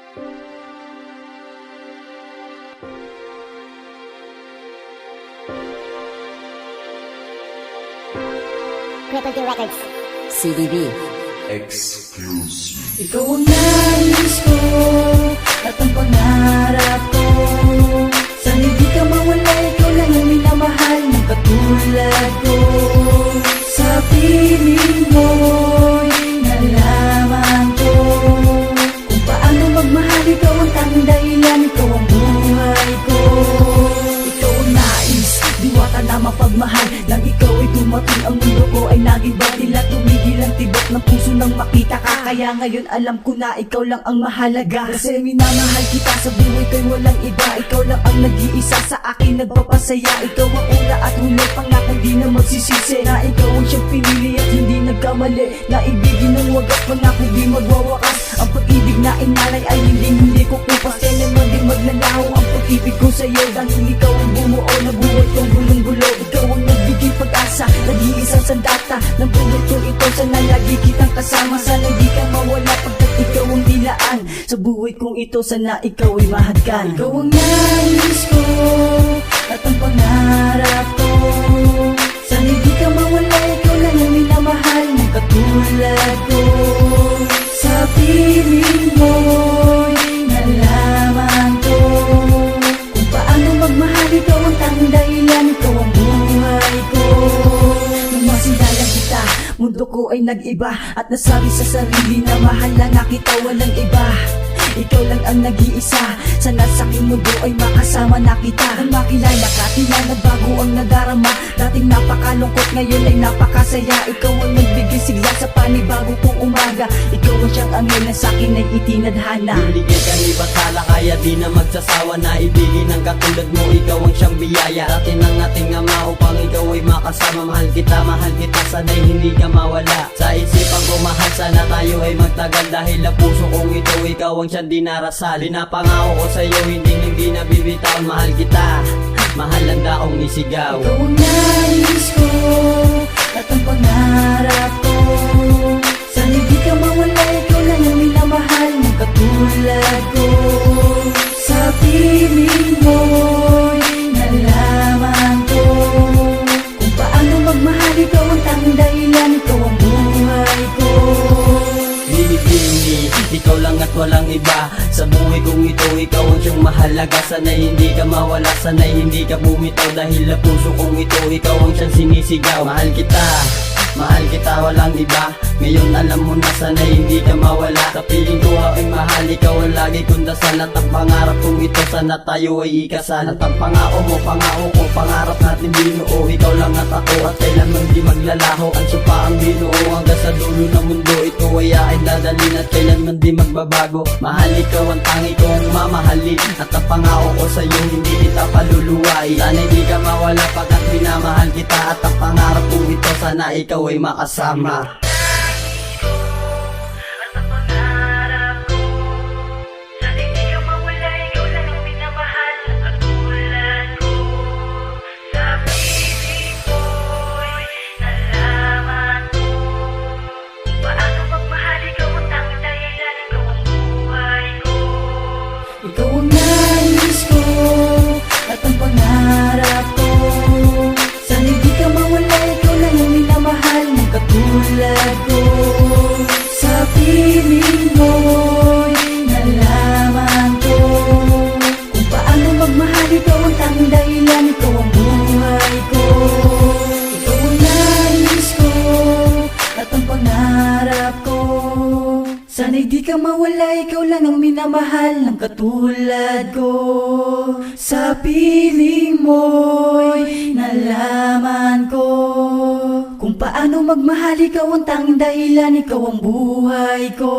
Cripple D Records. CDB Exclusive. Ikaw ang nais ko at ang pangarap ko. Sana di ka mawala, ikaw lang ang minamahal ng katulad ko. Sa piling mo'y nalaman ko kung paano magmahal, ikaw ang tanging dahilan, ikaw ang buhay ko. Ikaw ang nais, diwata na mapagmahal. Nang ikaw ay dumating, ang mundo ko ay naging batil at tumigil ang tibok ng puso nang makita ka. Kaya ngayon alam ko na ikaw lang ang mahalaga. Kasi minamahal kita, sa buhay ko'y walang iba. Ikaw lang ang nag-iisa sa akin, nagpapasaya. Ikaw ang una at huli, pangako di na magsisisi. Na ikaw ang siyang pinili at hindi nagkamali. Na ibigin ng wagas, pangako di magwawakas. Ang pag-ibig na inalay ay hindi kukupas. Kaya naman di maglalaho ang pag-ibig ko sa'yo. Dahil ikaw ang bumuo na buhay kong bulong-bulo. Ikaw ang nagbigay pag-asa, nag-iisang sandata ng buhay ko ito. Sana lagi kitang kasama, sana di ka mawala pagkat ikaw ang dilaan sa buhay kong ito. Sana ikaw ay mahagkan. Ikaw ang nais ko at ang pangarap ko. Sana di ka mawala, ikaw lang ang minamahal ng katulad ko. Sa piling mo'y nalaman ko kung paano magmahal, ikaw ang tanging dahilan, ikaw ang buhay ko. Nung masilala kita, mundo ko ay nag-iba at nasabi sa sarili na mahal lang na kita, walang iba. Ikaw lang ang nag-iisa, sana sa aking mundo ay makasama na kita. Nang makilala ka, tila nagbago ang nadarama. Dating napakalungkot, ngayon ay napakasaya. Ikaw ang nagbigay sigla sa panibago kong umaga. Ikaw ang siyang anghel na sa'kin ay itinadhana. Binigay ka ni Bathala, kaya di na magsasawa na ibigin ng katulad mo. Ikaw ang siyang biyaya, dati ng ating ama upang ikaw ay makasama. Mahal kita, sana'y hindi ka mawala. Sa isipan ko mahal, sana tayo ay magtagal. Dahil ang puso kong ito, ikaw ang siyang dinarasal. Pinapangako ko sa'yo, hindi nabibitaw. Mahal kita, mahal ang daong isigaw. Ikaw ang nais ko at ang pangarap ko. Sana di ka mawala, ikaw lang ang minamahal ng katulad ko. Sa piling mo'y nalaman ko kung paano magmahal, ikaw ang tanging dahilan, ikaw ang buhay ko. Binibini, ikaw lang at walang iba. Sa buhay kong ito, ikaw ang siyang mahalaga. Sana'y hindi ka mawala, sana'y hindi ka bumitaw. Dahil ang puso kong ito, ikaw ang siyang sinisigaw. Mahal kita, walang iba. Ngayon alam mo na, sana'y hindi ka mawala. Sa piling ko ay mahal, ikaw ang lagi kong dasal. At ang pangarap kong ito, sana tayo ay ikasal. At ang pangako mo, pangako ko, pangarap natin binuo. Ikaw lang at ako at kailanman di maglalaho. Ang supa ang binuo hanggang sa dulo ng mundo. Ito ay aking dadalhin at kailanman di magbabago. Mahal, ikaw ang tangi kong mamahalin. At ang pangako ko sa'yo, hindi kita paluluwai. Sana hindi ka mawala pagkat minamahal kita. At ang pangarap kong ito, sana ikaw ay makasama. Ikaw ang nais ko at ang pangarap ko. Sana di ka mawala, ikaw lang ang minamahal ng katulad ko. Sa piling mo'y nalaman ko kung paano magmahal, ikaw ang tanging dahilan, ikaw ang buhay ko. Ikaw ang nais ko at ang pangarap ko. Sana'y di ka mawala, ikaw lang ang minamahal ng katulad ko. Sa piling mo'y nalaman ko kung paano magmahal, ikaw ang tanging dahilan, ikaw ang buhay ko.